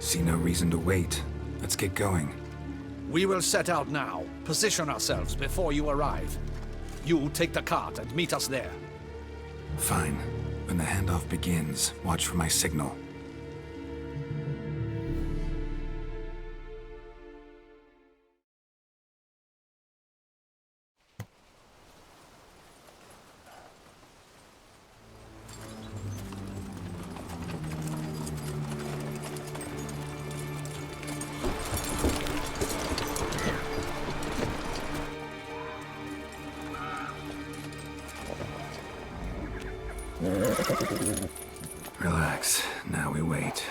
See no reason to wait. Let's get going. We will set out now. Position ourselves before you arrive. You take the cart and meet us there. Fine. When the handoff begins, watch for my signal. Relax. Now we wait.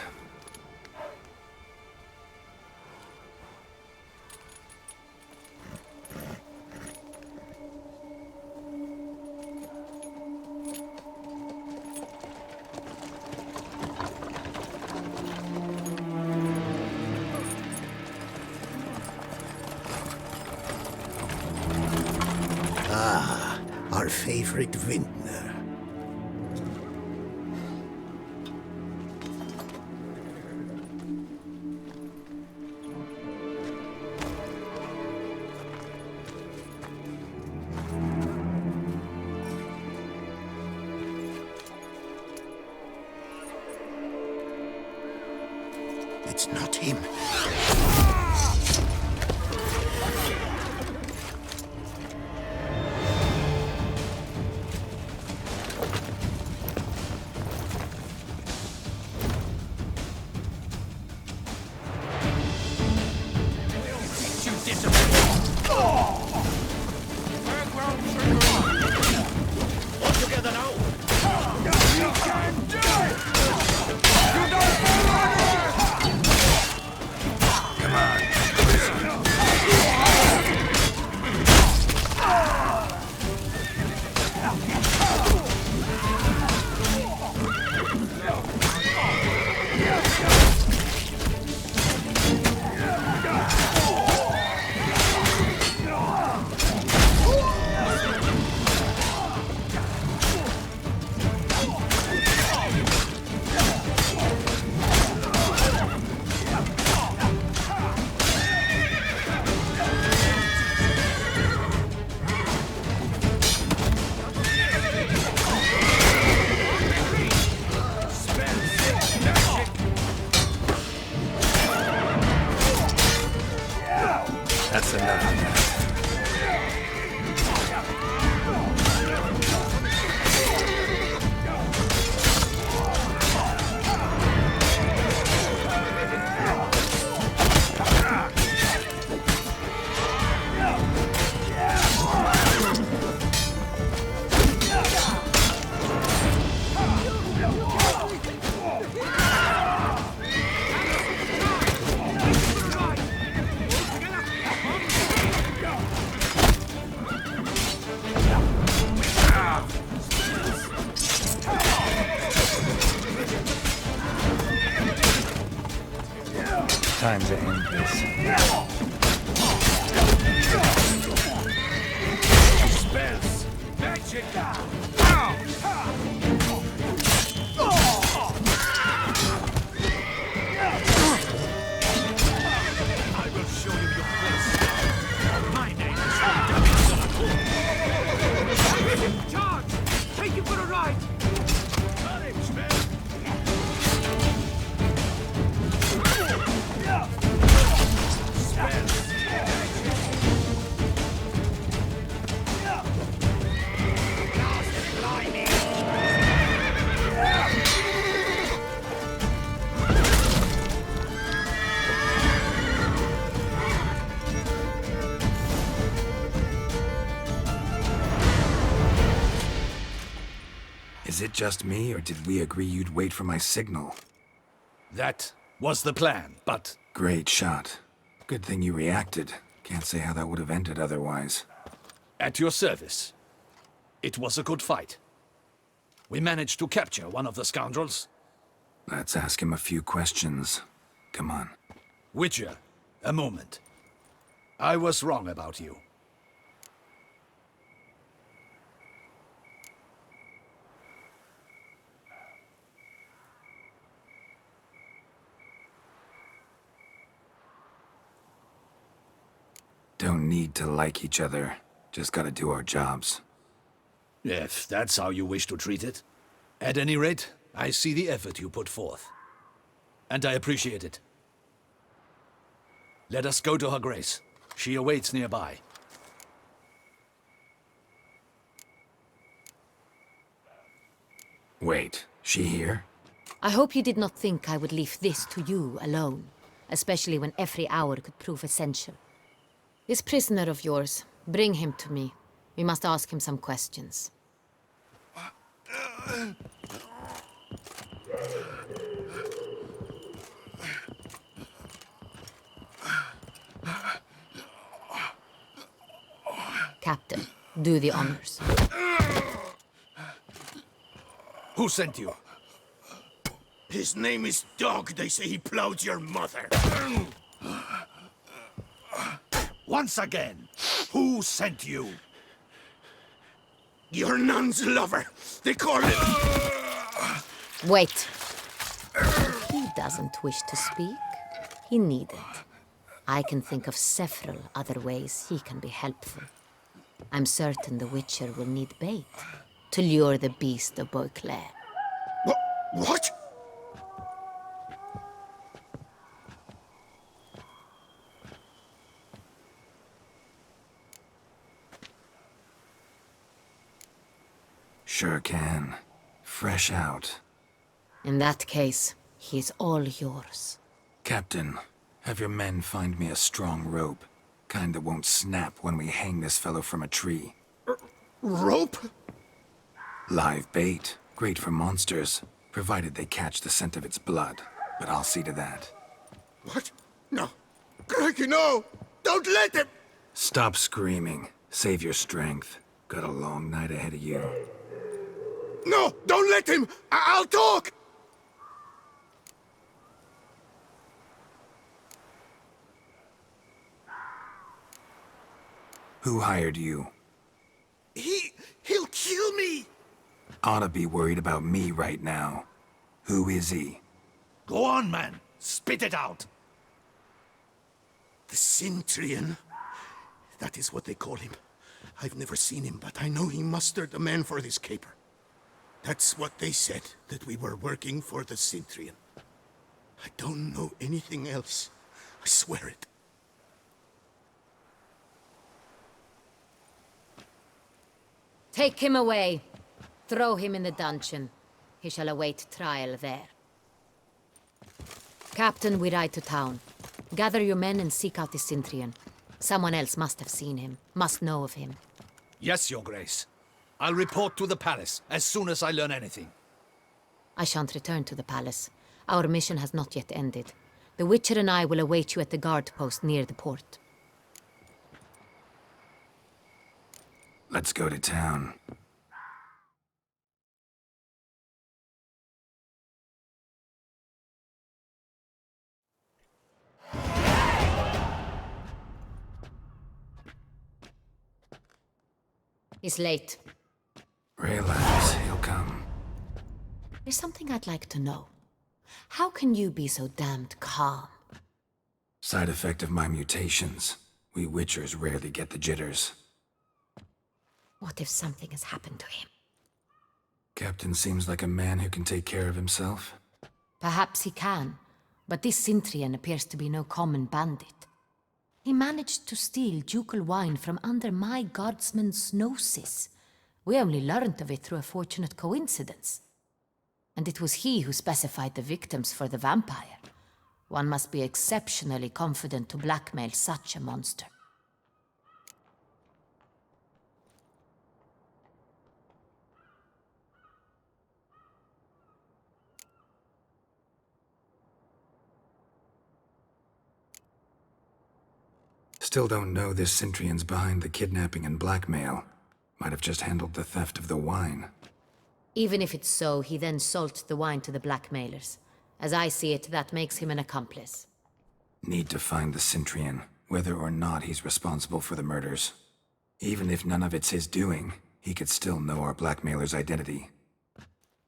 Ah, our favorite vintner. It's not him. That's enough of that. Time to end this. Spells! Magic! I will show you your place. My name is Charge! Take you for a ride! Courage, man! Is it just me, or did we agree you'd wait for my signal? That was the plan, but Great shot. Good thing you reacted. Can't say how that would have ended otherwise. at your service. It was a good fight. We managed to capture one of the scoundrels. Let's ask him a few questions. Come on. Witcher, a moment. I was wrong about you. Don't need to like each other. Just gotta do our jobs. If that's how you wish to treat it. At any rate, I see the effort you put forth. And I appreciate it. Let us go to her grace. She awaits nearby. Wait, she here? I hope you did not think I would leave this to you alone, especially when every hour could prove essential. This prisoner of yours, bring him to me. We must ask him some questions. Captain, do the honors. Who sent you? His name is Dog. They say he plowed your mother. Once again, who sent you? Your nun's lover. They call him... Wait. If he doesn't wish to speak, he needn't. I can think of several other ways he can be helpful. I'm certain the Witcher will need bait to lure the beast of Beauclair. What? Sure can. Fresh out. In that case, he is all yours. Captain, have your men find me a strong rope. Kind that won't snap when we hang this fellow from a tree. Rope? Live bait. Great for monsters, provided they catch the scent of its blood. But I'll see to that. What? No. Crikey, no! Don't let him! Stop screaming. Save your strength. Got a long night ahead of you. No! Don't let him! I'll talk! Who hired you? He'll kill me! Ought to be worried about me right now. Who is he? Go on, man. Spit it out. The Cintrian. That is what they call him. I've never seen him, but I know he mustered a man for this caper. That's what they said, that we were working for the Cintrian. I don't know anything else. I swear it. Take him away. Throw him in the dungeon. He shall await trial there. Captain, we ride to town. Gather your men and seek out the Cintrian. Someone else must have seen him, must know of him. Yes, Your Grace. I'll report to the palace as soon as I learn anything. I shan't return to the palace. Our mission has not yet ended. The Witcher and I will await you at the guard post near the port. Let's go to town. He's late. Relax, he'll come. There's something I'd like to know. How can you be so damned calm? Side effect of my mutations. We Witchers rarely get the jitters. What if something has happened to him? Captain seems like a man who can take care of himself. Perhaps he can, but this Cintrian appears to be no common bandit. He managed to steal ducal wine from under my guardsman's noses. We only learned of it through a fortunate coincidence. And it was he who specified the victims for the vampire. One must be exceptionally confident to blackmail such a monster. Still don't know this Cintrian's behind the kidnapping and blackmail. Might have just handled the theft of the wine. Even if it's so, he then sold the wine to the blackmailers. As I see it, that makes him an accomplice. Need to find the Cintrian, whether or not he's responsible for the murders. Even if none of it's his doing, he could still know our blackmailer's identity.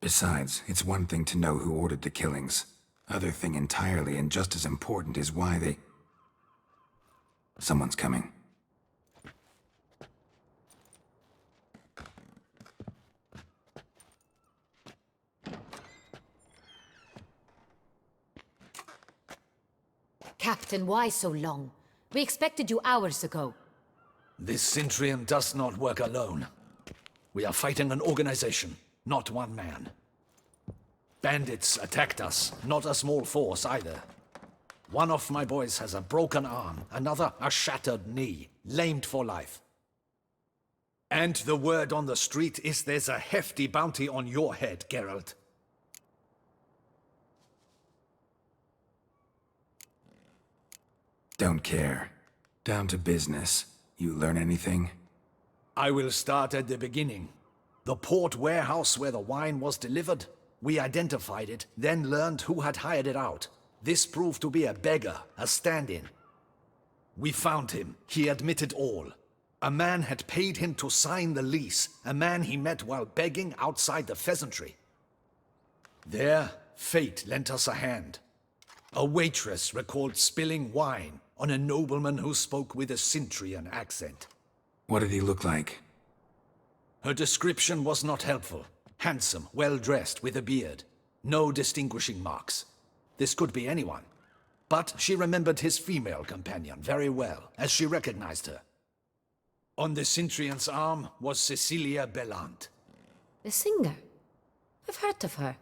Besides, it's one thing to know who ordered the killings. Other thing entirely, and just as important, is why they... Someone's coming. Captain, why so long? We expected you hours ago. This Cintrian does not work alone. We are fighting an organization, not one man. Bandits attacked us, not a small force either. One of my boys has a broken arm, another a shattered knee, lamed for life. And the word on the street is there's a hefty bounty on your head, Geralt. Don't care. Down to business. You learn anything? I will start at the beginning. The port warehouse where the wine was delivered. We identified it, then learned who had hired it out. This proved to be a beggar, a stand-in. We found him. He admitted all. A man had paid him to sign the lease, a man he met while begging outside the pheasantry. There, fate lent us a hand. A waitress recalled spilling wine on a nobleman who spoke with a Cintrian accent. What did he look like? Her description was not helpful. Handsome, well-dressed, with a beard. No distinguishing marks. This could be anyone. But she remembered his female companion very well, as she recognized her. On the Cintrian's arm was Cecilia Bellant. The singer? I've heard of her.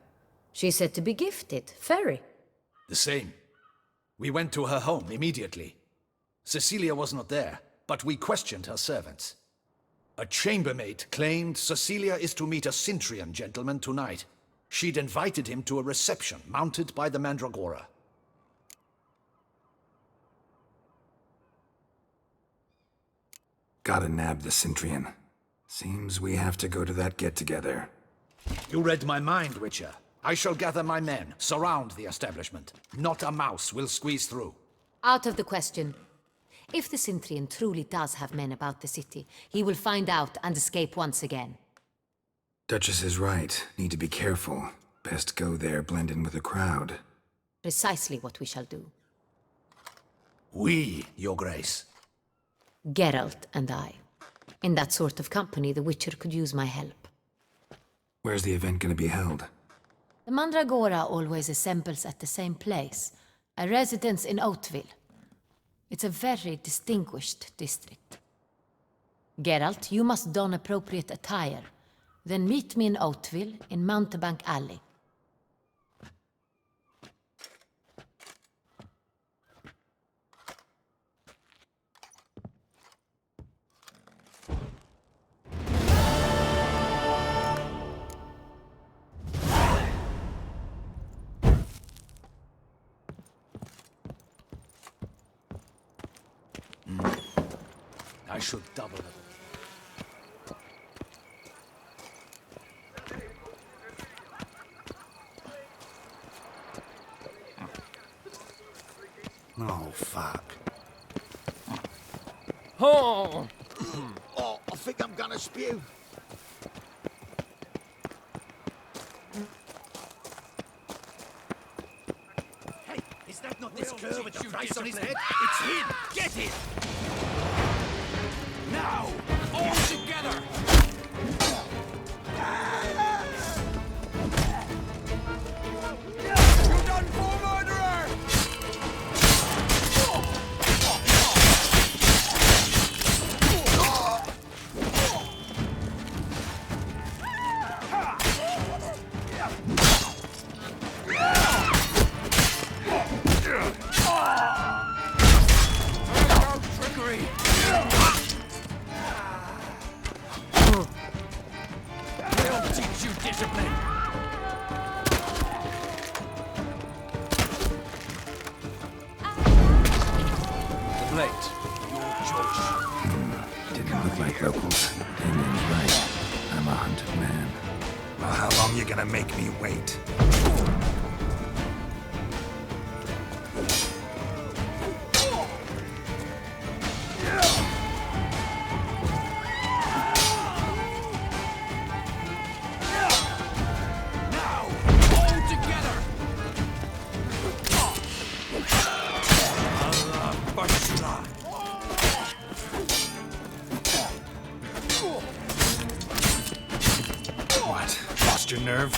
She's said to be gifted, fairy. The same. We went to her home immediately. Cecilia was not there, but we questioned her servants. A chambermaid claimed Cecilia is to meet a Cintrian gentleman tonight. She'd invited him to a reception mounted by the Mandragora. Gotta nab the Cintrian. Seems we have to go to that get-together. You read my mind, Witcher. I shall gather my men, surround the establishment. Not a mouse will squeeze through. Out of the question. If the Cintrian truly does have men about the city, he will find out and escape once again. Duchess is right. Need to be careful. Best go there, blend in with the crowd. Precisely what we shall do. We, Your Grace. Geralt and I. In that sort of company, the Witcher could use my help. Where's the event gonna be held? The Mandragora always assembles at the same place, a residence in Oatville. It's a very distinguished district. Geralt, you must don appropriate attire. Then meet me in Oatville, in Mountebank Alley. I should double it. Oh, fuck. Oh! Oh, I think I'm gonna spew. Hey, is that not this cur with the price on his head? It's him! Get him! Now! All together! You done for, murderer! Trickery! They'll teach you discipline! The blade. Your choice. Didn't look like locals. Damien's right. I'm a hunted man. Well, how long you gonna make me wait? Now! All together! Allah Bashra! What? Lost your nerve?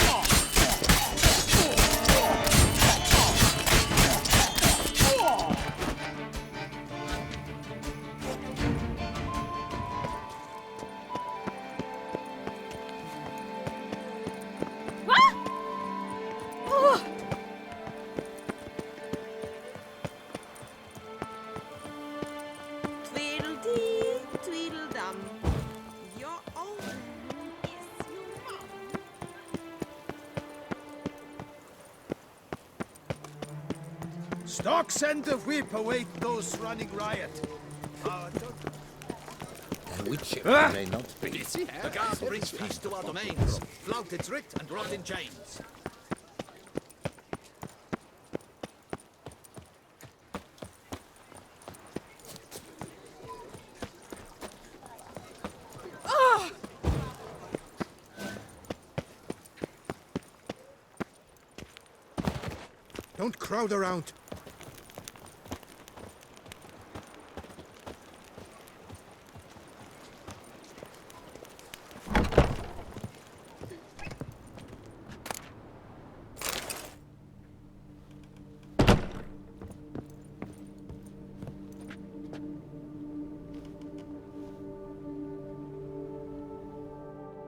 Stocks and the whip await those running riot. And which ship may not be. The guard brings peace to our domains. Flout its writ and rot in chains. Don't crowd around.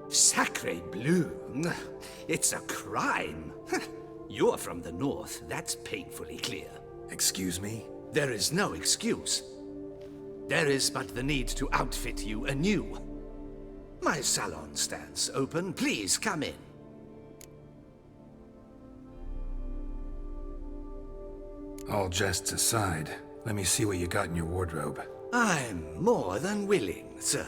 Sacre bleu! It's a crime! You're from the north, that's painfully clear. Excuse me? There is no excuse. There is but the need to outfit you anew. My salon stands open, please come in. All jests aside, let me see what you got in your wardrobe. I'm more than willing, sir.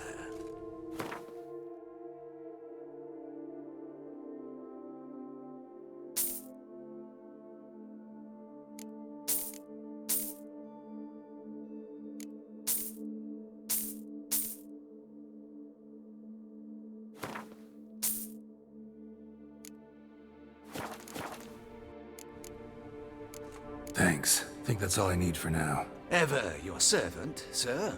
Thanks. Think that's all I need for now. Ever your servant, sir.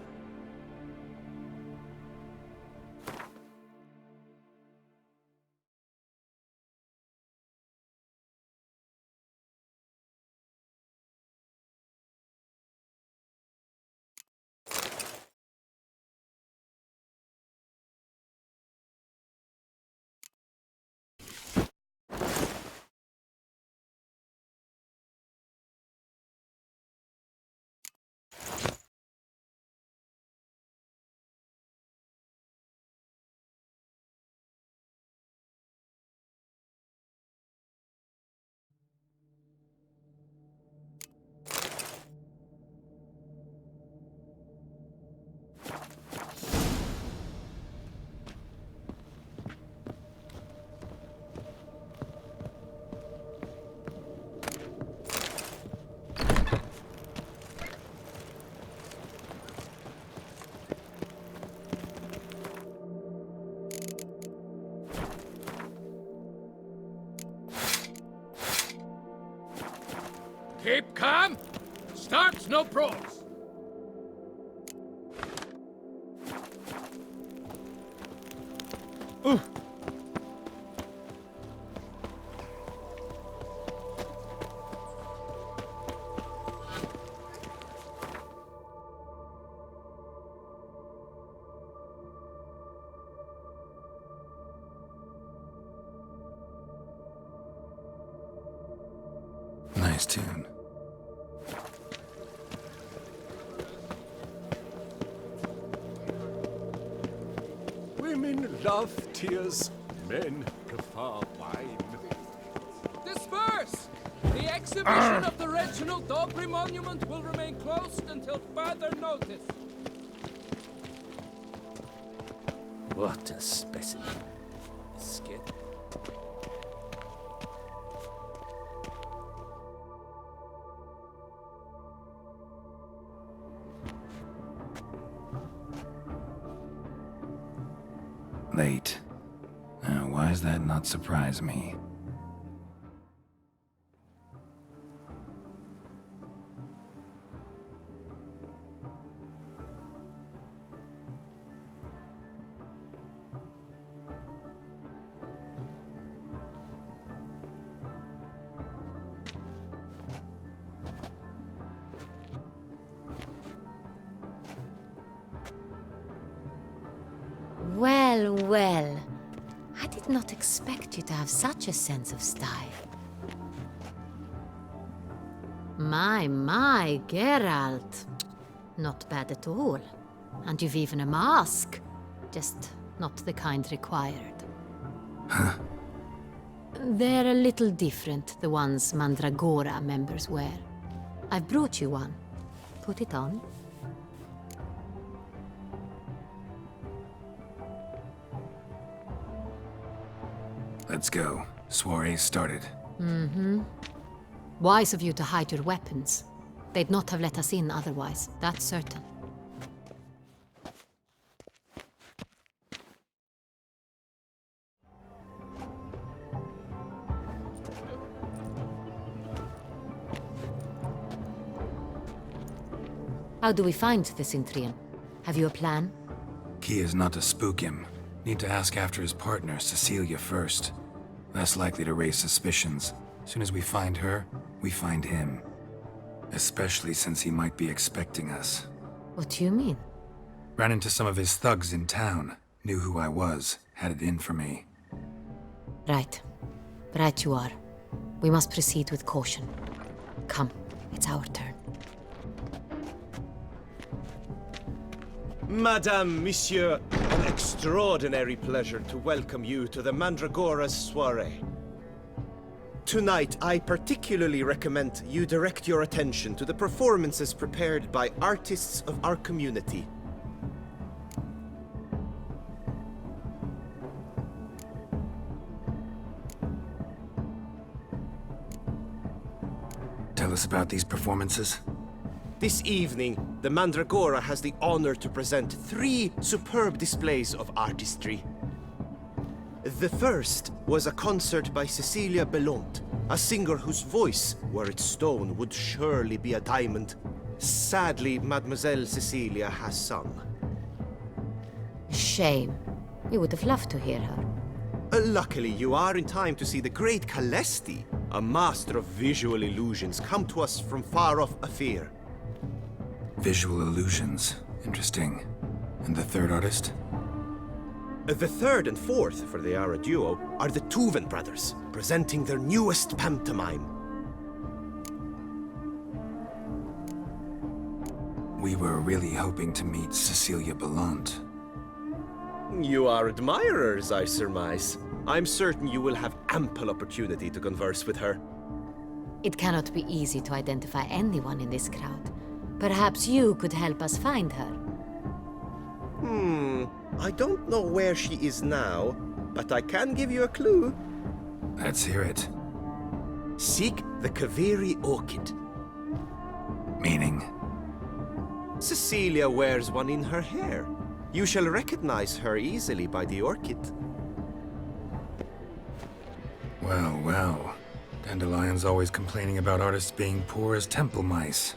Keep calm. Start no pros. Nice tune. Women love tears, men prefer wine. Disperse! The exhibition of the Reginald Dobry monument will remain closed until further notice. What a specimen. Skid. Late. Now, why does that not surprise me? Well, well. I did not expect you to have such a sense of style. My, Geralt. Not bad at all. And you've even a mask. Just not the kind required. Huh? They're a little different, the ones Mandragora members wear. I've brought you one. Put it on. Let's go. Soiree started. Wise of you to hide your weapons. They'd not have let us in otherwise, that's certain. How do we find the Cintrian? Have you a plan? Key is not to spook him. Need to ask after his partner, Cecilia, first. Less likely to raise suspicions. Soon as we find her, we find him. Especially since he might be expecting us. What do you mean? Ran into some of his thugs in town. Knew who I was. Had it in for me. Right. Right you are. We must proceed with caution. Come, it's our turn. Madame, Monsieur, an extraordinary pleasure to welcome you to the Mandragora's soiree. Tonight, I particularly recommend you direct your attention to the performances prepared by artists of our community. Tell us about these performances. This evening, the Mandragora has the honor to present 3 superb displays of artistry. The first was a concert by Cecilia Belont, a singer whose voice, were it stone, would surely be a diamond. Sadly, Mademoiselle Cecilia has sung. Shame. We would have loved to hear her. Luckily, you are in time to see the great Calesti, a master of visual illusions, come to us from far off Afir. Visual illusions. Interesting. And the third artist? The third and fourth, for they are a duo, are the Tuven brothers, presenting their newest pantomime. We were really hoping to meet Cecilia Belont. You are admirers, I surmise. I'm certain you will have ample opportunity to converse with her. It cannot be easy to identify anyone in this crowd. Perhaps you could help us find her. I don't know where she is now, but I can give you a clue. Let's hear it. Seek the Kaveri orchid. Meaning? Cecilia wears one in her hair. You shall recognize her easily by the orchid. Well, well. Dandelion's always complaining about artists being poor as temple mice.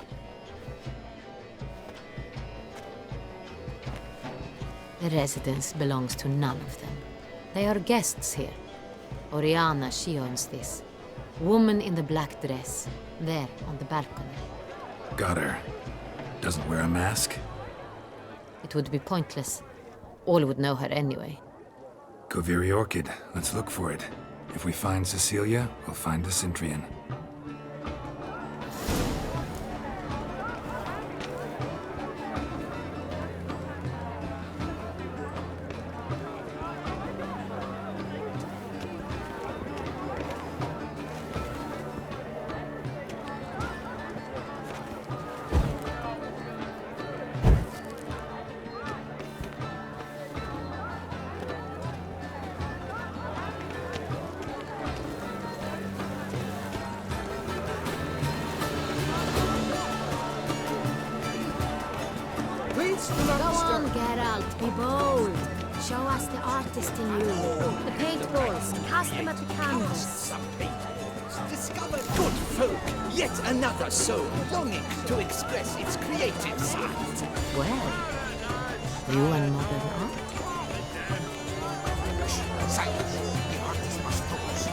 The residence belongs to none of them. They are guests here. Oriana, she owns this. Woman in the black dress. There, on the balcony. Got her. Doesn't wear a mask? It would be pointless. All would know her anyway. Kaveri Orchid. Let's look for it. If we find Cecilia, we'll find the Cintrian. Go on, Geralt, be bold. Show us the artist in you. The paintballs, cast them at the canvas. Some paintballs discovered good folk, yet another soul longing to express its creative side. Well, you and modern art? Silence. The artist must focus.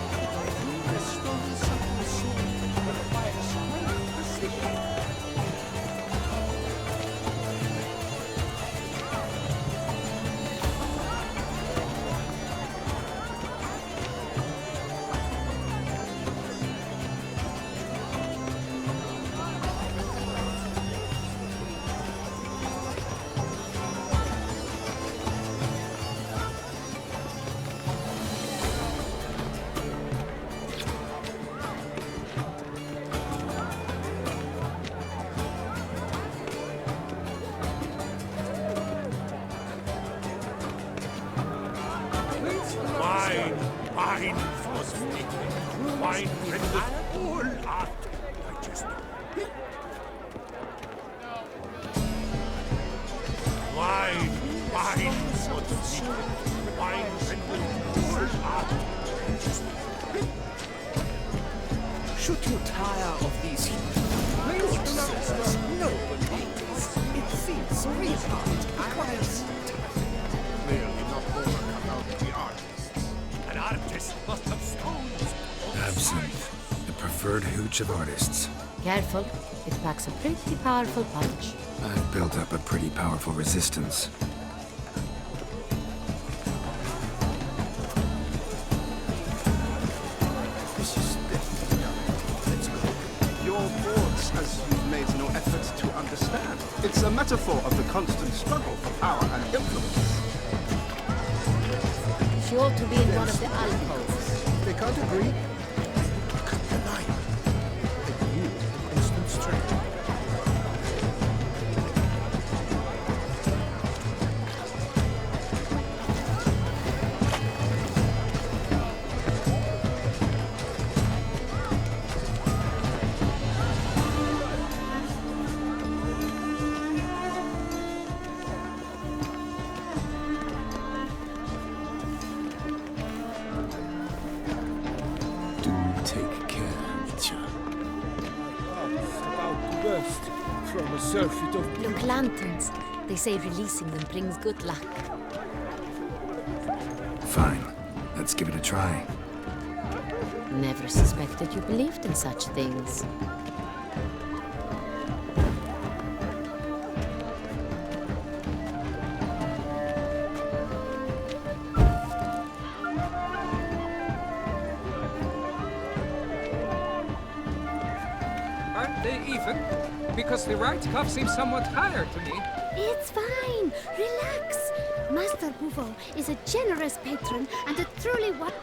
Wine rendeth all art digestible. Wine, wine, wine rendeth all art digestible. Should you tire of these good sirs, noble ladies, it seems real art requires Clearly not overcome out of the artists. An artist must have stones. Absinthe, the preferred hooch of artists. Careful, it packs a pretty powerful punch. I've built up a pretty powerful resistance. This is definitely done. Let's go. Your thoughts as you've made no effort to understand. It's a metaphor of the constant struggle for power and influence. She ought to be in one of the alcoves. They can't agree. Cut the line. And you, constant strength. Do take care, Mitya. About to burst from a surfeit of Look, lanterns. They say releasing them brings good luck. Fine. Let's give it a try. Never suspected you believed in such things. Aren't they even? Because the right cuff seems somewhat higher to me. It's fine. Relax. Master Bouveau is a generous patron and a truly what...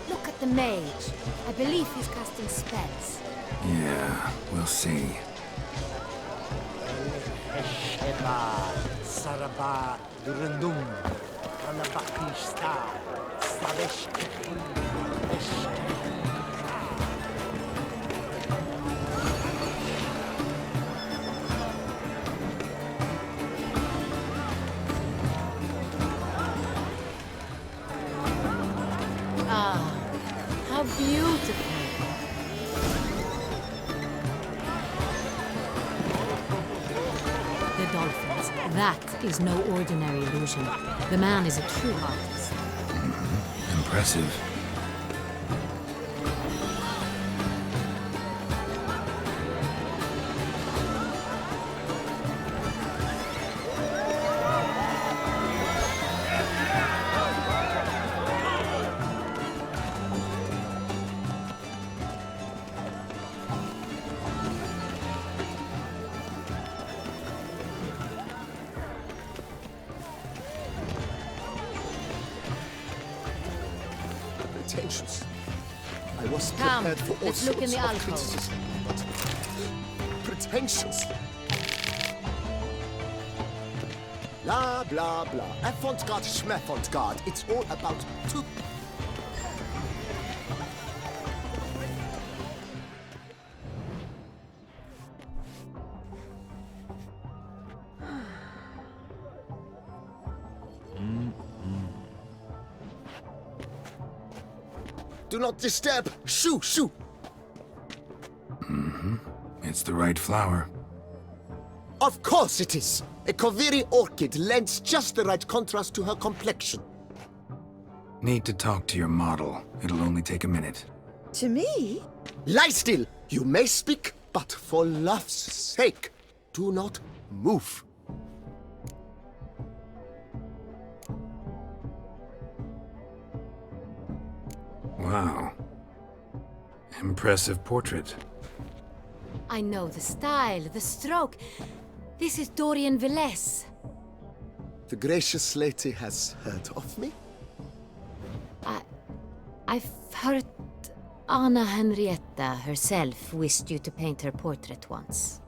Look at the mage. I believe he's casting spells. Yeah, we'll see. Saraba Durandum, Kalabakista, Ah, how beautiful. The dolphins. That is no ordinary illusion. The man is a true artist. Impressive. Pretensions. I was Come, prepared for all let's look in sorts the of alcove. criticism, but pretentious. Blah, blah, blah. Avant-garde, schmavant-garde. It's all about two. Do not disturb. Shoo, shoo. It's the right flower. Of course it is. A Koviri orchid lends just the right contrast to her complexion. Need to talk to your model. It'll only take a minute. To me? Lie still. You may speak, but for love's sake, do not move. Wow. Impressive portrait. I know the style, the stroke. This is Dorian Villesse. The gracious lady has heard of me? I've heard Anna Henrietta herself wished you to paint her portrait once.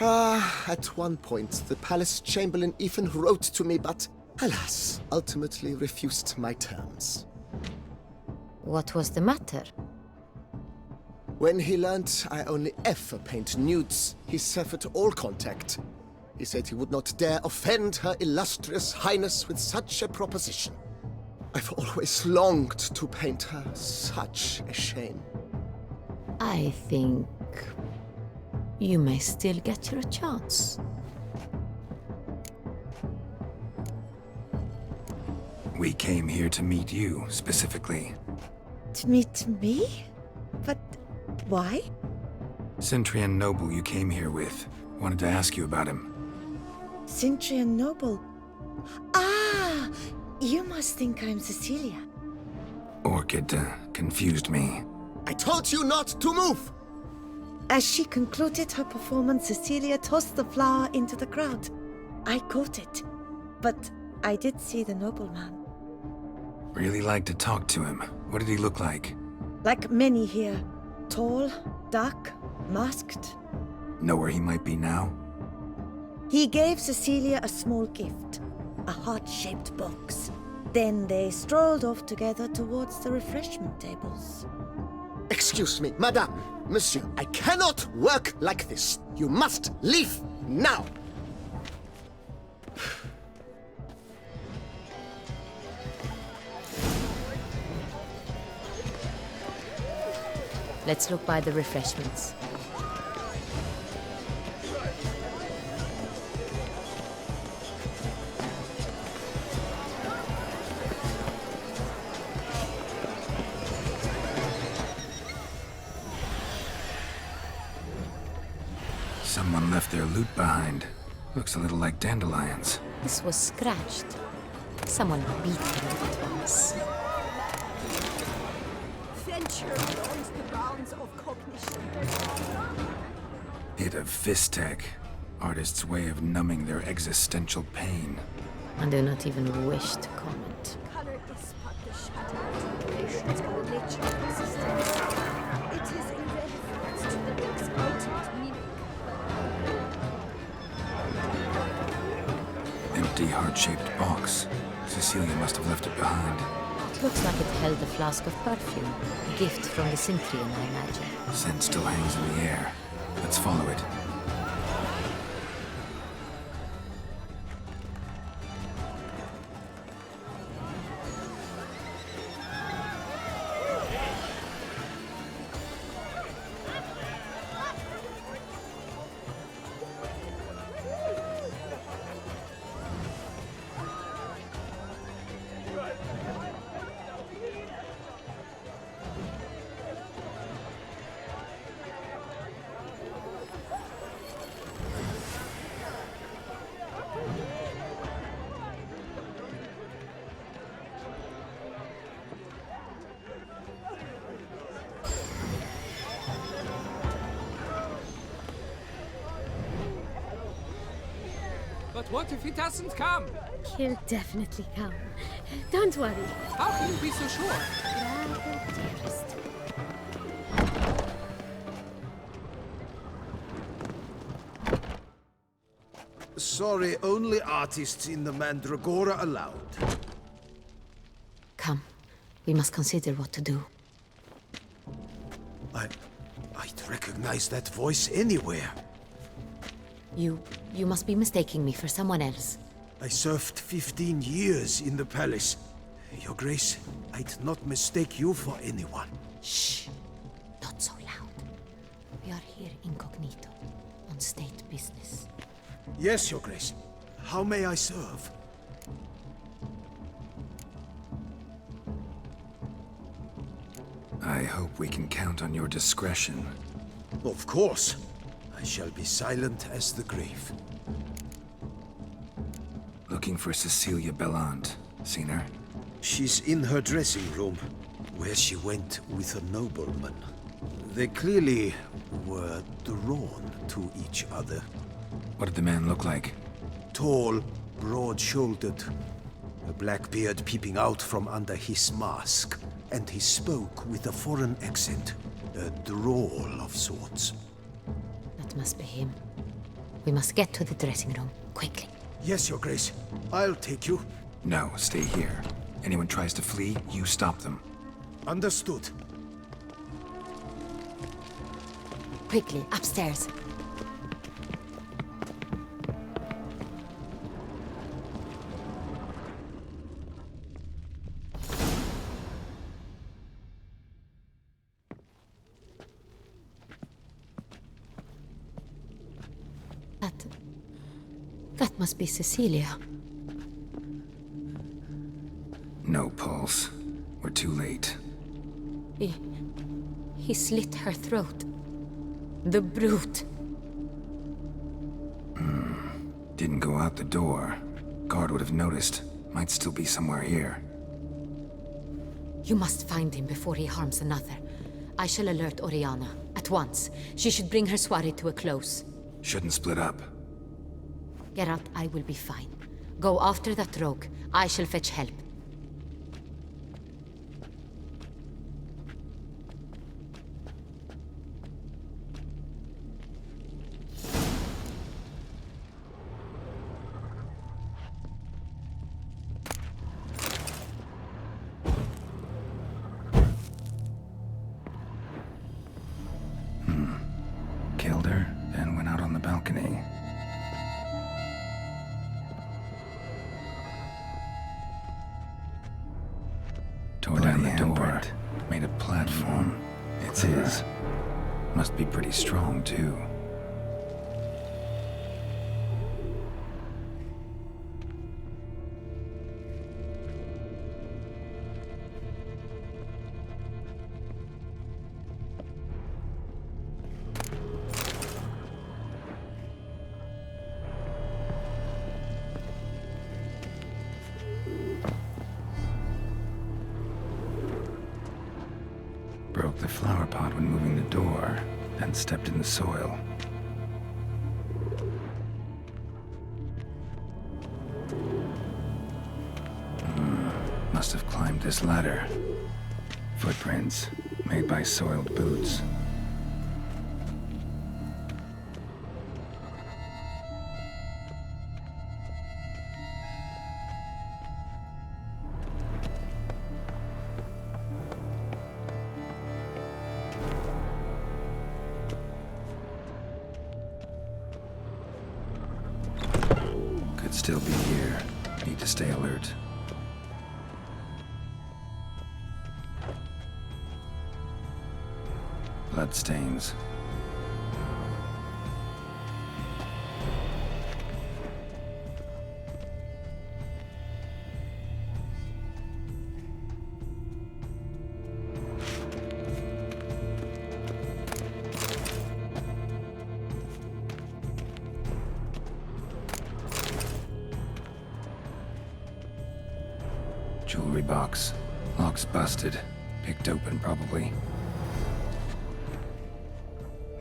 At one point, the palace chamberlain even wrote to me, but alas, ultimately refused my terms. What was the matter? When he learned I only ever paint nudes, he severed all contact. He said he would not dare offend her illustrious highness with such a proposition. I've always longed to paint her. Such a shame. I think you may still get your chance. We came here to meet you, specifically. To meet me? But why? Cintrian noble you came here with. Wanted to ask you about him. Cintrian noble. Ah! You must think I'm Cecilia. Orchid confused me. I told you not to move! As she concluded her performance, Cecilia tossed the flower into the crowd. I caught it, but I did see the nobleman. Really like to talk to him. What did he look like? Like many here. Tall, dark, masked. Know where he might be now? He gave Cecilia a small gift, a heart-shaped box. Then they strolled off together towards the refreshment tables. Excuse me, madame, monsieur, I cannot work like this. You must leave now. Let's look by the refreshments. Someone left their loot behind. Looks a little like dandelions. This was scratched. Someone beat him with it once. Venture beyond the bounds of cognition. Hit of Vistek. Artist's way of numbing their existential pain. I do not even wish to comment. Color is but the shadow implications of the nature of existence. It is irrelevant to the work's ultimate meaning. Empty heart-shaped box. Cecilia must have left it behind. It looks like it held a flask of perfume. A gift from the Cintrian, I imagine. Scent still hangs in the air. Let's follow it. But what if he doesn't come? He'll definitely come. Don't worry. How can you be so sure? Rather, dearest. Sorry, only artists in the Mandragora allowed. Come. We must consider what to do. I'd recognize that voice anywhere. You must be mistaking me for someone else. I served 15 years in the palace. Your Grace, I'd not mistake you for anyone. Shh. Not so loud. We are here incognito, on state business. Yes, Your Grace. How may I serve? I hope we can count on your discretion. Of course. I shall be silent as the grave. Looking for Cecilia Bellant. Seen her? She's in her dressing room, where she went with a nobleman. They clearly were drawn to each other. What did the man look like? Tall, broad-shouldered, a black beard peeping out from under his mask, and he spoke with a foreign accent, a drawl of sorts. That must be him. We must get to the dressing room, quickly. Yes, Your Grace. I'll take you. No, stay here. Anyone tries to flee, you stop them. Understood. Quickly, upstairs. That must be Cecilia. No pulse. We're too late. He slit her throat. The brute. Didn't go out the door. Guard would have noticed. Might still be somewhere here. You must find him before he harms another. I shall alert Oriana. At once. She should bring her soiree to a close. Shouldn't split up. Geralt, I will be fine. Go after that rogue. I shall fetch help. Killed her, then went out on the balcony. Tore down the door, made a platform. It's his. Must be pretty strong, too. Broke the flower pot when moving the door, then stepped in the soil. Must have climbed this ladder. Footprints, made by soiled boots. Could still be here. Need to stay alert. Bloodstains. Jewelry box. Lock's busted. Picked open, probably.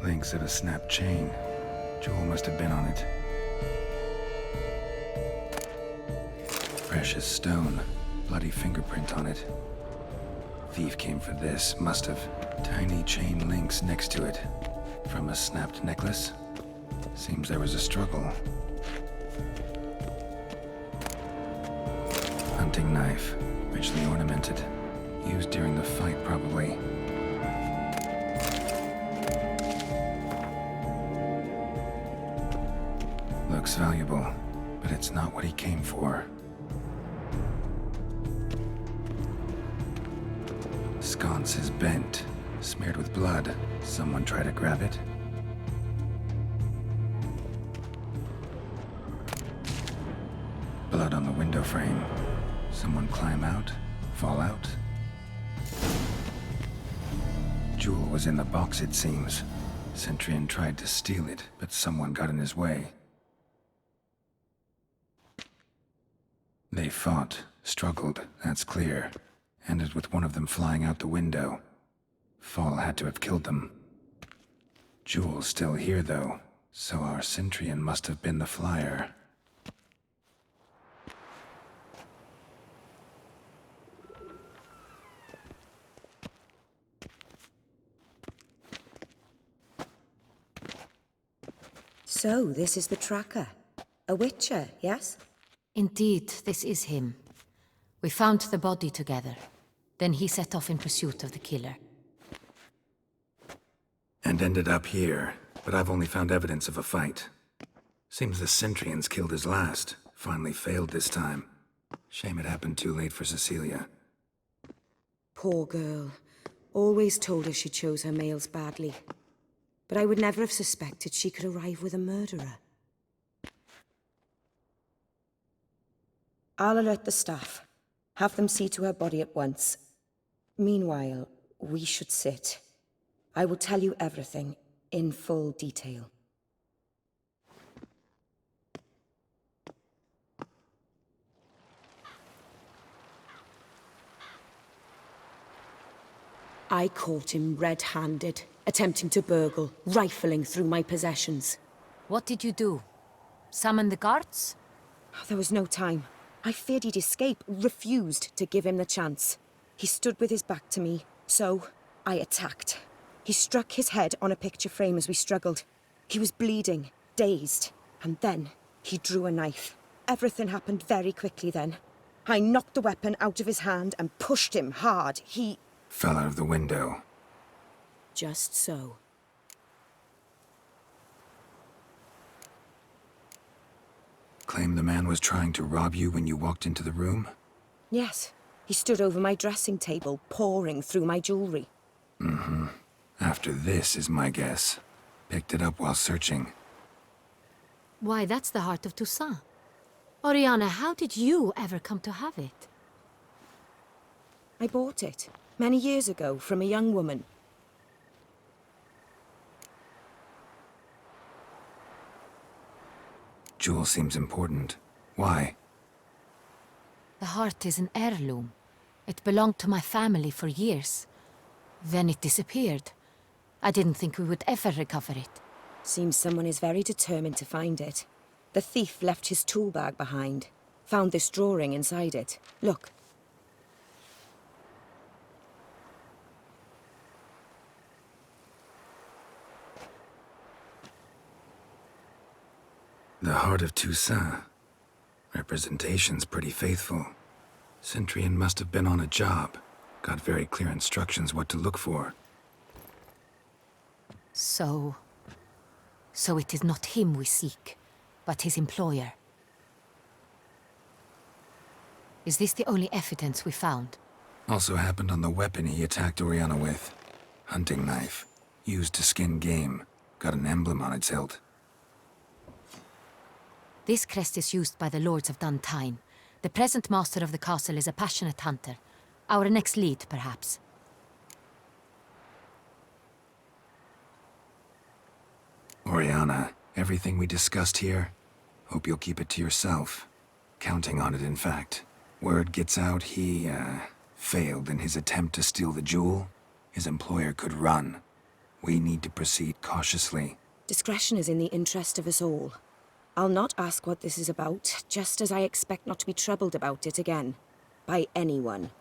Links of a snapped chain. Jewel must have been on it. Precious stone. Bloody fingerprint on it. Thief came for this. Must have. Tiny chain links next to it. From a snapped necklace? Seems there was a struggle. Hunting knife. Richly ornamented. Used during the fight, probably. Looks valuable, but it's not what he came for. Sconce is bent, smeared with blood. Someone try to grab it? Blood on the window frame. Someone climb out? Fall out? Jewel was in the box, it seems. Centurion tried to steal it, but someone got in his way. They fought, struggled, that's clear. Ended with one of them flying out the window. Fall had to have killed them. Jewel's still here, though, so our Cintrian must have been the flyer. So, this is the tracker. A witcher, yes? Indeed, this is him. We found the body together. Then he set off in pursuit of the killer. And ended up here, but I've only found evidence of a fight. Seems the Cintrians killed his last. Finally failed this time. Shame it happened too late for Cecilia. Poor girl. Always told her she chose her males badly. But I would never have suspected she could arrive with a murderer. I'll alert the staff. Have them see to her body at once. Meanwhile, we should sit. I will tell you everything, in full detail. I caught him red-handed, attempting to burgle, rifling through my possessions. What did you do? Summon the guards? There was no time. I feared he'd escape, refused to give him the chance. He stood with his back to me, so I attacked. He struck his head on a picture frame as we struggled. He was bleeding, dazed, and then he drew a knife. Everything happened very quickly then. I knocked the weapon out of his hand and pushed him hard. He fell out of the window. Just so. Claim the man was trying to rob you when you walked into the room? Yes. He stood over my dressing table, pouring through my jewelry. Mm-hmm. After this is my guess. Picked it up while searching. Why, that's the heart of Toussaint. Oriana, how did you ever come to have it? I bought it, many years ago, from a young woman. Jewel seems important. Why? The heart is an heirloom. It belonged to my family for years. Then it disappeared. I didn't think we would ever recover it. Seems someone is very determined to find it. The thief left his tool bag behind. Found this drawing inside it. Look. The heart of Toussaint. Representation's pretty faithful. Cintrian must have been on a job. Got very clear instructions what to look for. So it is not him we seek, but his employer. Is this the only evidence we found? Also happened on the weapon he attacked Oriana with. Hunting knife. Used to skin game. Got an emblem on its hilt. This crest is used by the Lords of Duntine. The present master of the castle is a passionate hunter. Our next lead, perhaps. Oriana, everything we discussed here, hope you'll keep it to yourself. Counting on it, in fact. Word gets out he, failed in his attempt to steal the jewel. His employer could run. We need to proceed cautiously. Discretion is in the interest of us all. I'll not ask what this is about, just as I expect not to be troubled about it again. By anyone.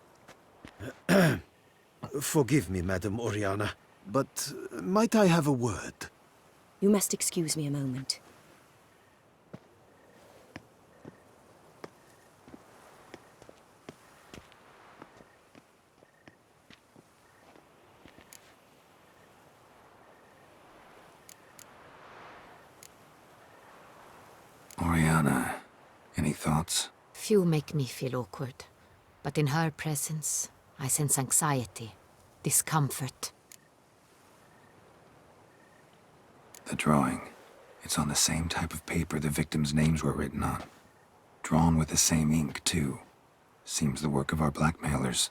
Forgive me, Madam Oriana, but might I have a word? You must excuse me a moment. Oriana, any thoughts? Few make me feel awkward, but in her presence, I sense anxiety, discomfort. The drawing. It's on the same type of paper the victims' names were written on. Drawn with the same ink, too. Seems the work of our blackmailers.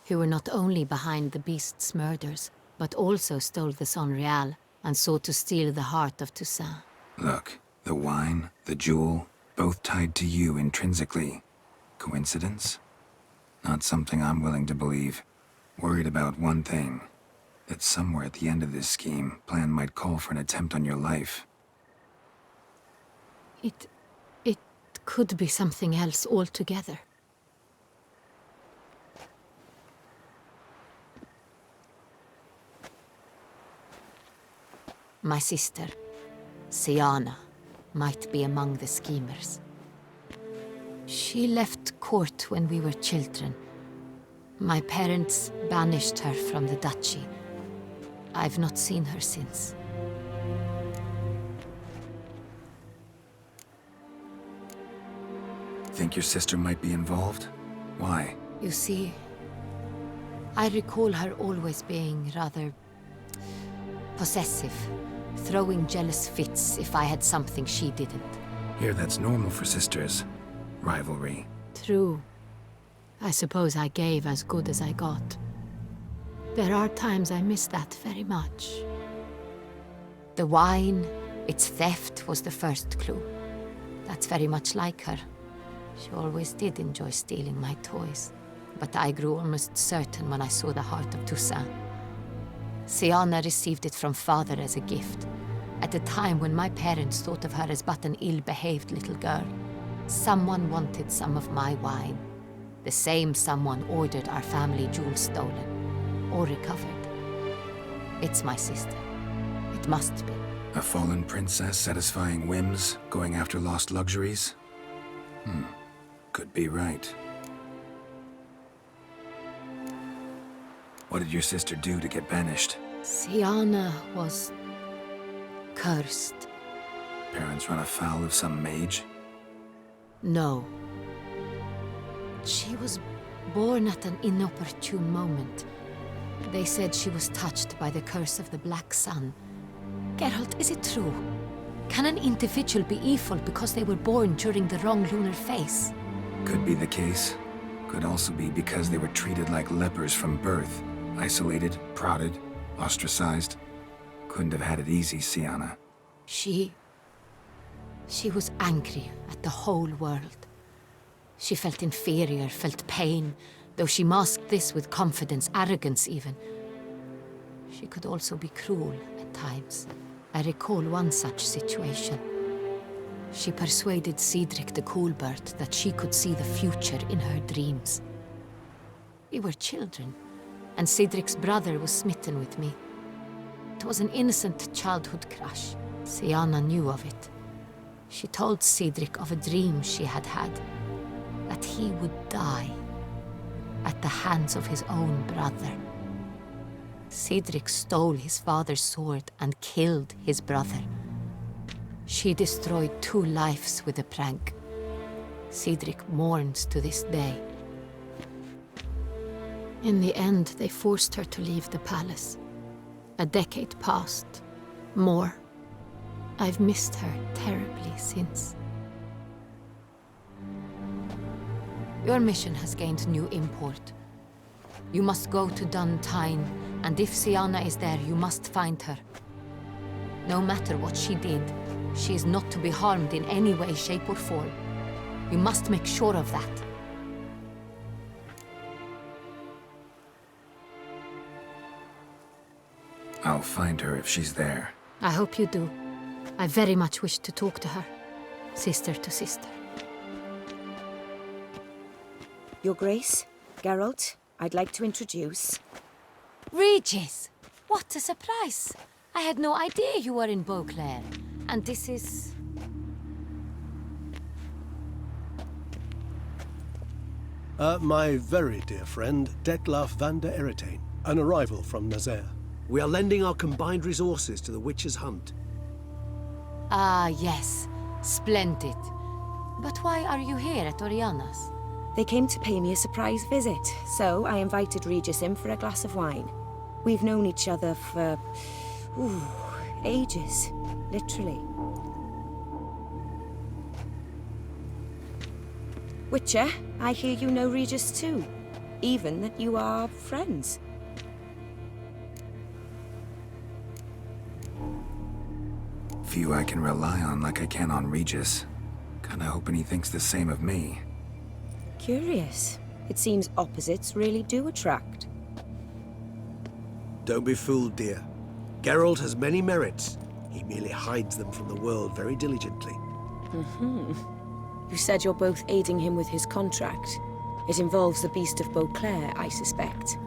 Who were not only behind the beast's murders, but also stole the Son Real and sought to steal the heart of Toussaint. Look, the wine, the jewel, both tied to you intrinsically. Coincidence? Not something I'm willing to believe. Worried about one thing. That somewhere at the end of this scheme, plan might call for an attempt on your life. It could be something else altogether. My sister, Siana, might be among the schemers. She left court when we were children. My parents banished her from the duchy. I've not seen her since. Think your sister might be involved? Why? You see, I recall her always being rather possessive, throwing jealous fits if I had something she didn't. Here, that's normal for sisters. Rivalry. True. I suppose I gave as good as I got. There are times I miss that very much. The wine, its theft, was the first clue. That's very much like her. She always did enjoy stealing my toys. But I grew almost certain when I saw the heart of Toussaint. Siana received it from father as a gift, at a time when my parents thought of her as but an ill-behaved little girl. Someone wanted some of my wine. The same someone ordered our family jewels stolen, or recovered. It's my sister. It must be. A fallen princess satisfying whims, going after lost luxuries? Could be right. What did your sister do to get banished? Siana was cursed. Parents run afoul of some mage? No. She was born at an inopportune moment. They said she was touched by the curse of the Black Sun. Geralt, is it true? Can an individual be evil because they were born during the wrong lunar phase? Could be the case. Could also be because they were treated like lepers from birth. Isolated, prodded, ostracized. Couldn't have had it easy, Siana. She was angry at the whole world. She felt inferior, felt pain, though she masked this with confidence, arrogance even. She could also be cruel at times. I recall one such situation. She persuaded Cedric the Coolbird that she could see the future in her dreams. We were children, and Cedric's brother was smitten with me. It was an innocent childhood crush. Siana knew of it. She told Cedric of a dream she had had, that he would die at the hands of his own brother. Cedric stole his father's sword and killed his brother. She destroyed 2 lives with a prank. Cedric mourns to this day. In the end, they forced her to leave the palace. A decade passed. More. I've missed her terribly since. Your mission has gained new import. You must go to Duntine, and if Siana is there, you must find her. No matter what she did, she is not to be harmed in any way, shape, or form. You must make sure of that. I'll find her if she's there. I hope you do. I very much wish to talk to her. Sister to sister. Your Grace, Geralt, I'd like to introduce... Regis! What a surprise! I had no idea you were in Beauclair. And this is... My very dear friend, Detlaf van der Eretain, an arrival from Nazaire. We are lending our combined resources to the Witch's Hunt. Ah, yes. Splendid. But why are you here at Oriana's? They came to pay me a surprise visit, so I invited Regis in for a glass of wine. We've known each other for... ages. Literally. Witcher, I hear you know Regis too. Even that you are friends. Few I can rely on like I can on Regis. Kinda hoping he thinks the same of me. Curious. It seems opposites really do attract. Don't be fooled, dear. Geralt has many merits. He merely hides them from the world very diligently. You said you're both aiding him with his contract. It involves the Beast of Beauclair, I suspect.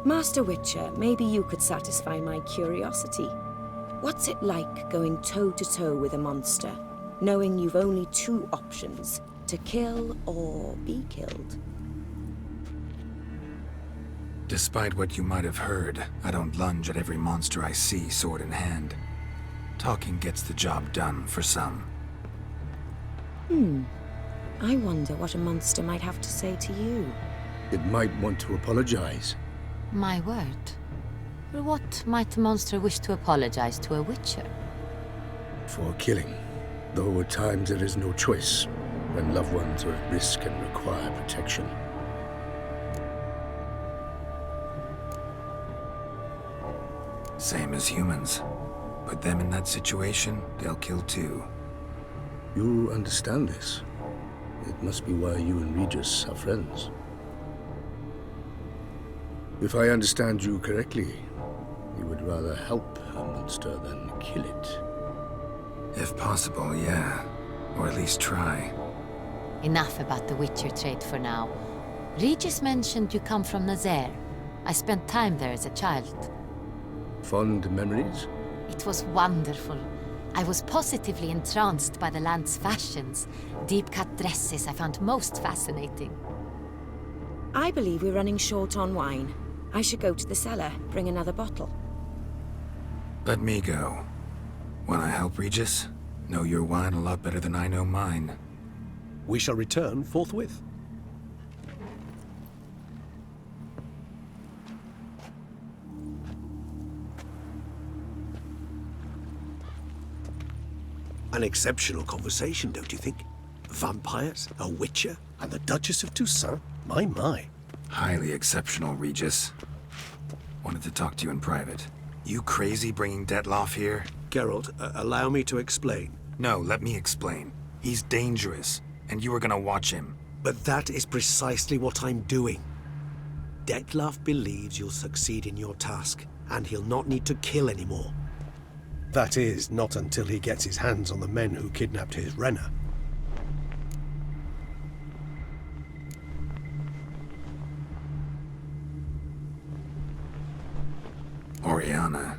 Master Witcher, maybe you could satisfy my curiosity. What's it like going toe-to-toe with a monster, knowing you've only two options, to kill or be killed? Despite what you might have heard, I don't lunge at every monster I see sword in hand. Talking gets the job done for some. I wonder what a monster might have to say to you. It might want to apologize. My word. For what might a monster wish to apologize to a witcher? For killing. Though at times there is no choice, when loved ones are at risk and require protection. Same as humans. Put them in that situation, they'll kill too. You understand this. It must be why you and Regis are friends. If I understand you correctly, you would rather help a monster than kill it. If possible, yeah. Or at least try. Enough about the witcher trade for now. Regis mentioned you come from Nazaire. I spent time there as a child. Fond memories? It was wonderful. I was positively entranced by the land's fashions. Deep-cut dresses I found most fascinating. I believe we're running short on wine. I should go to the cellar, bring another bottle. Let me go. Wanna help, Regis? Know your wine a lot better than I know mine. We shall return forthwith. An exceptional conversation, don't you think? Vampires, a witcher, and the Duchess of Toussaint? My. Highly exceptional, Regis. Wanted to talk to you in private. You crazy bringing Detloff here? Geralt, allow me to explain. No, let me explain. He's dangerous, and you were gonna watch him. But that is precisely what I'm doing. Detloff believes you'll succeed in your task, and he'll not need to kill anymore. That is, not until he gets his hands on the men who kidnapped his Renna. Oriana.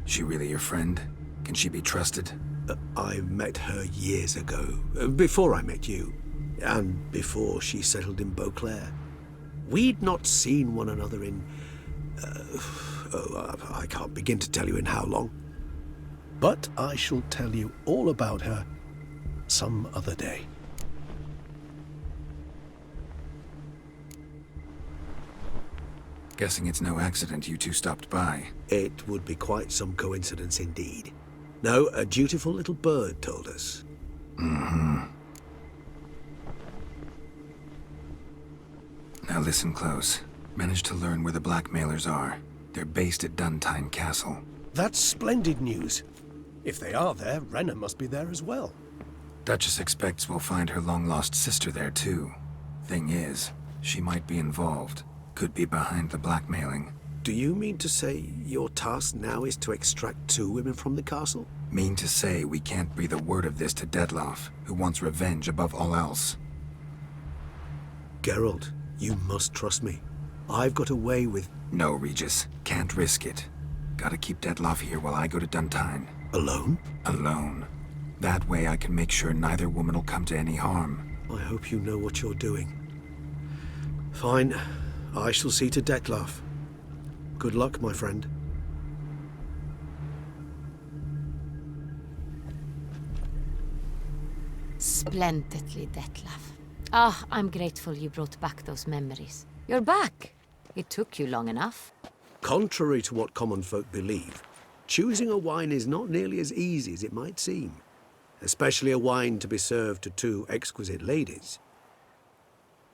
She really your friend? Can she be trusted? I met her years ago, before I met you, and before she settled in Beauclair. We'd not seen one another in... I can't begin to tell you in how long. But I shall tell you all about her some other day. Guessing it's no accident you two stopped by. It would be quite some coincidence indeed. No, a dutiful little bird told us. Mm-hmm. Now listen close. Managed to learn where the blackmailers are. They're based at Duntine Castle. That's splendid news. If they are there, Renna must be there as well. Duchess expects we'll find her long-lost sister there too. Thing is, she might be involved. Could be behind the blackmailing. Do you mean to say your task now is to extract 2 women from the castle? Mean to say we can't breathe a word of this to Detloff, who wants revenge above all else. Geralt, you must trust me. I've got away with... No, Regis. Can't risk it. Gotta keep Detloff here while I go to Duntine. Alone? Alone. That way I can make sure neither woman will come to any harm. I hope you know what you're doing. Fine. I shall see to Detloff. Good luck, my friend. Splendidly, Detlaff. Ah, I'm grateful you brought back those memories. You're back. It took you long enough. Contrary to what common folk believe, choosing a wine is not nearly as easy as it might seem. Especially a wine to be served to 2 exquisite ladies.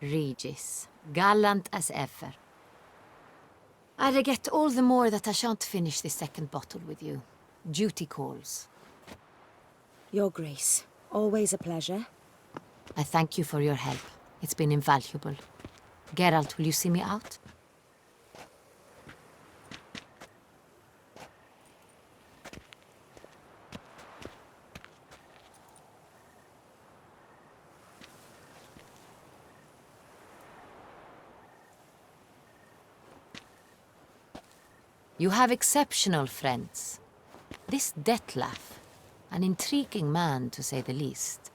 Regis, gallant as ever. I regret all the more that I shan't finish this second bottle with you. Duty calls. Your Grace, always a pleasure. I thank you for your help. It's been invaluable. Geralt, will you see me out? You have exceptional friends. This Detlef, an intriguing man to say the least.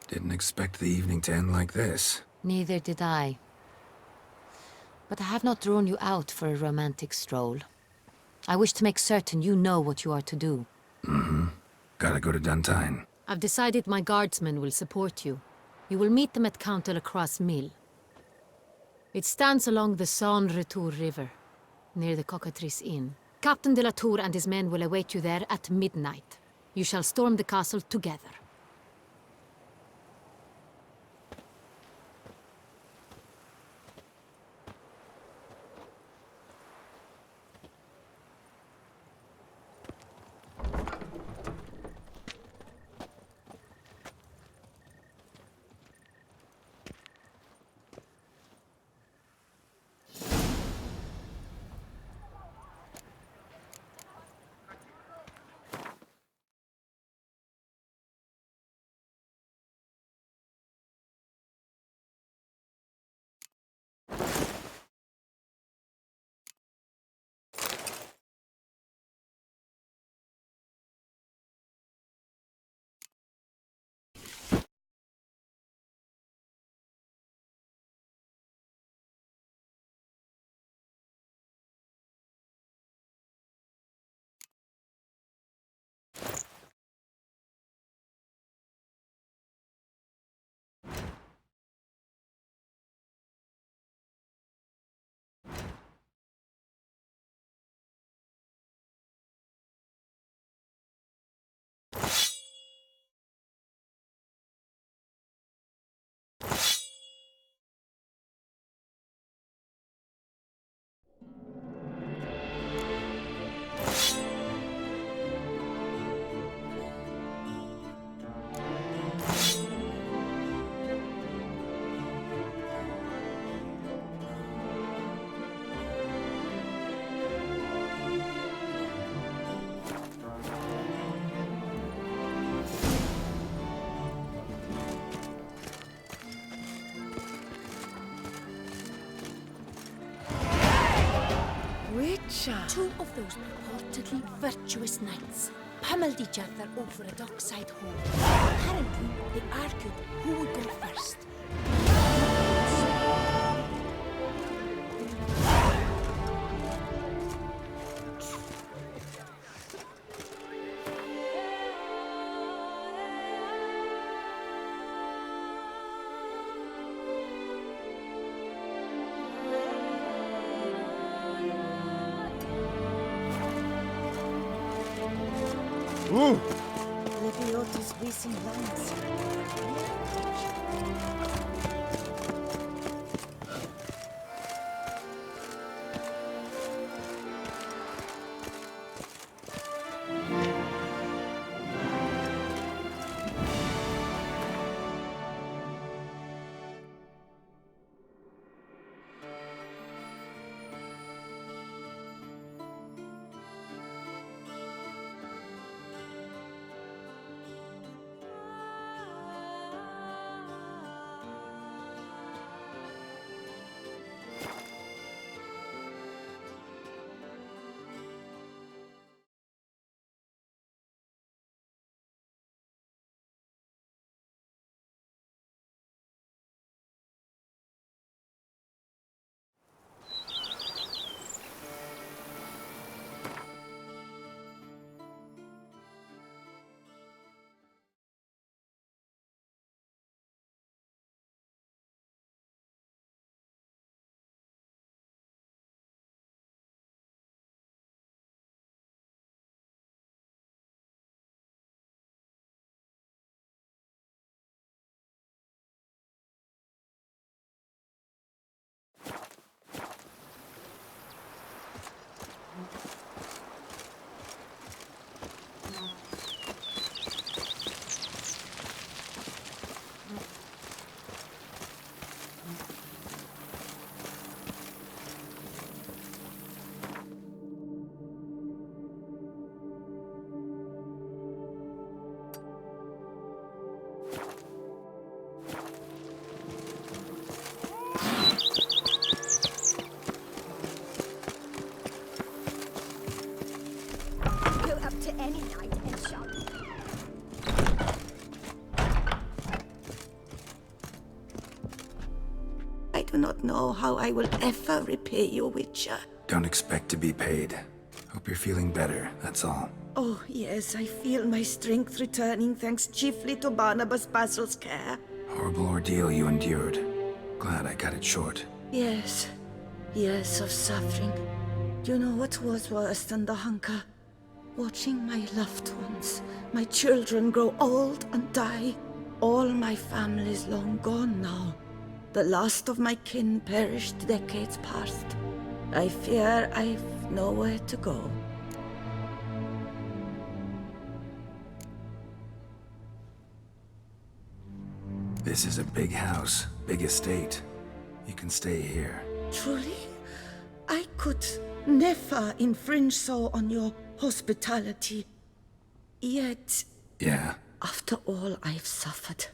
Didn't expect the evening to end like this. Neither did I. But I have not drawn you out for a romantic stroll. I wish to make certain you know what you are to do. Mm-hmm. Gotta go to Duntine. I've decided my guardsmen will support you. You will meet them at Count de la Croix Mill. It stands along the Saône-Retour River, near the Cockatrice Inn. Captain de la Tour and his men will await you there at midnight. You shall storm the castle together. Two of those purportedly virtuous knights pummeled each other over a dockside hole. Apparently, they argued who would go first. Leviota's racing lines. not know how I will ever repay you, Witcher. Don't expect to be paid. Hope you're feeling better, that's all. Oh, yes, I feel my strength returning thanks chiefly to Barnabas Basil's care. Horrible ordeal you endured. Glad I cut it short. Yes, years of suffering. You know what was worse than the hunger? Watching my loved ones, my children grow old and die. All my family's long gone now. The last of my kin perished decades past. I fear I've nowhere to go. This is a big house, big estate. You can stay here. Truly? I could never infringe so on your hospitality. Yet, Yeah? after all I've suffered,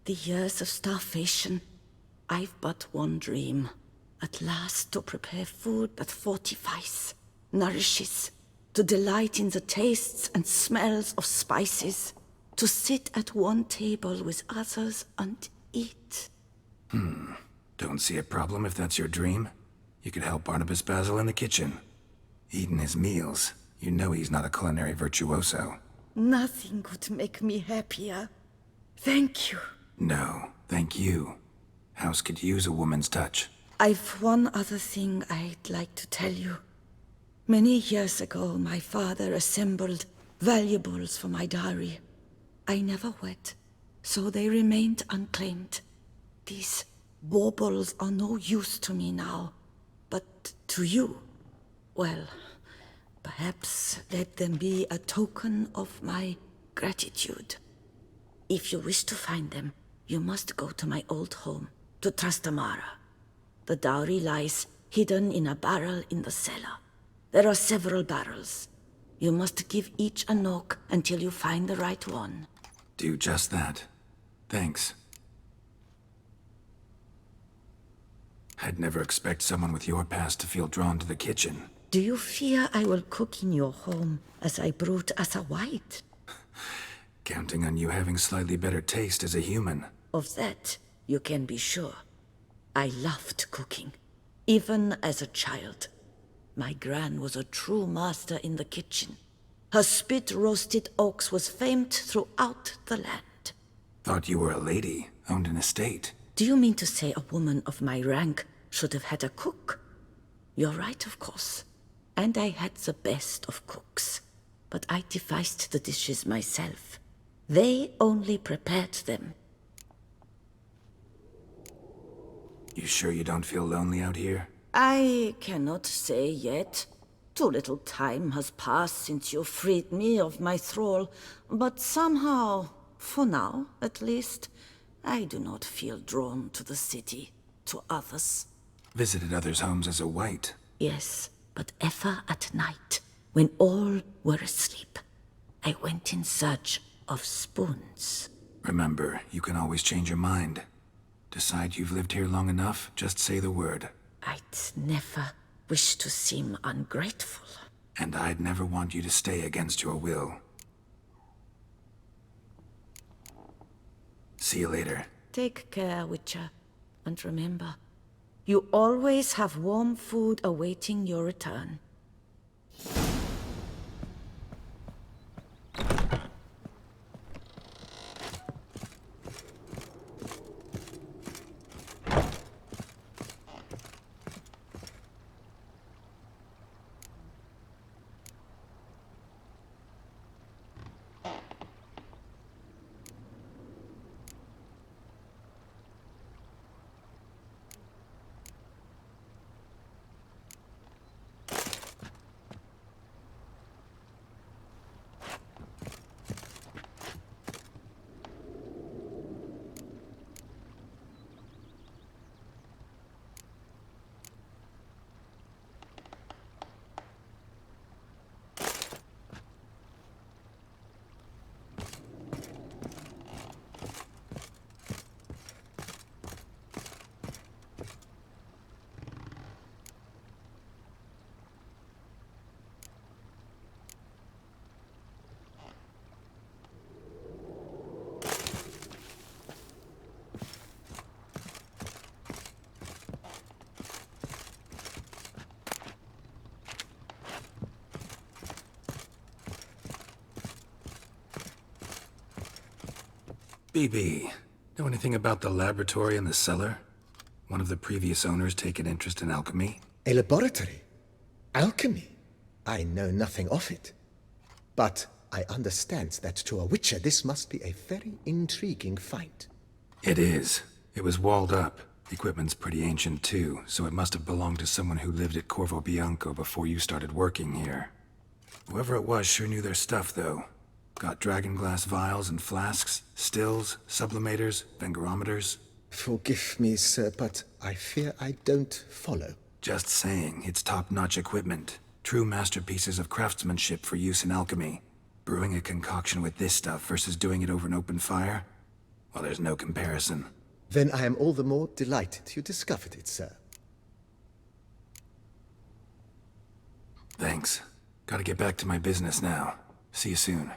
the years of starvation, I've but one dream. At last to prepare food that fortifies, nourishes, to delight in the tastes and smells of spices, to sit at one table with others and eat. Don't see a problem if that's your dream. You could help Barnabas Basil in the kitchen. Eating his meals. You know he's not a culinary virtuoso. Nothing could make me happier. Thank you. No, thank you. House could use a woman's touch. I've one other thing I'd like to tell you. Many years ago, my father assembled valuables for my dowry. I never wed, so they remained unclaimed. These baubles are no use to me now, but to you, well, perhaps let them be a token of my gratitude. If you wish to find them, you must go to my old home, to Trastamara. The dowry lies hidden in a barrel in the cellar. There are several barrels. You must give each a knock until you find the right one. Do just that. Thanks. I'd never expect someone with your past to feel drawn to the kitchen. Do you fear I will cook in your home as I brewed as a white? Counting on you having slightly better taste as a human. Of that, you can be sure. I loved cooking, even as a child. My gran was a true master in the kitchen. Her spit-roasted ox was famed throughout the land. Thought you were a lady, owned an estate. Do you mean to say a woman of my rank should have had a cook? You're right, of course. And I had the best of cooks. But I devised the dishes myself. They only prepared them. You sure you don't feel lonely out here? I cannot say yet. Too little time has passed since you freed me of my thrall, but somehow, for now at least, I do not feel drawn to the city, to others. Visited others' homes as a white. Yes, but ever at night, when all were asleep, I went in search of spoons. Remember, you can always change your mind. Decide you've lived here long enough, just say the word. I'd never wish to seem ungrateful. And I'd never want you to stay against your will. See you later. Take care, Witcher. And remember, you always have warm food awaiting your return. BB, know anything about the laboratory in the cellar? One of the previous owners take an interest in alchemy? A laboratory? Alchemy? I know nothing of it. But I understand that to a witcher this must be a very intriguing find. It is. It was walled up. Equipment's pretty ancient too, so it must have belonged to someone who lived at Corvo Bianco before you started working here. Whoever it was sure knew their stuff, though. Got dragonglass vials and flasks, stills, sublimators, vengerometers. Forgive me, sir, but I fear I don't follow. Just saying, it's top-notch equipment. True masterpieces of craftsmanship for use in alchemy. Brewing a concoction with this stuff versus doing it over an open fire? Well, there's no comparison. Then I am all the more delighted you discovered it, sir. Thanks. Gotta get back to my business now. See you soon.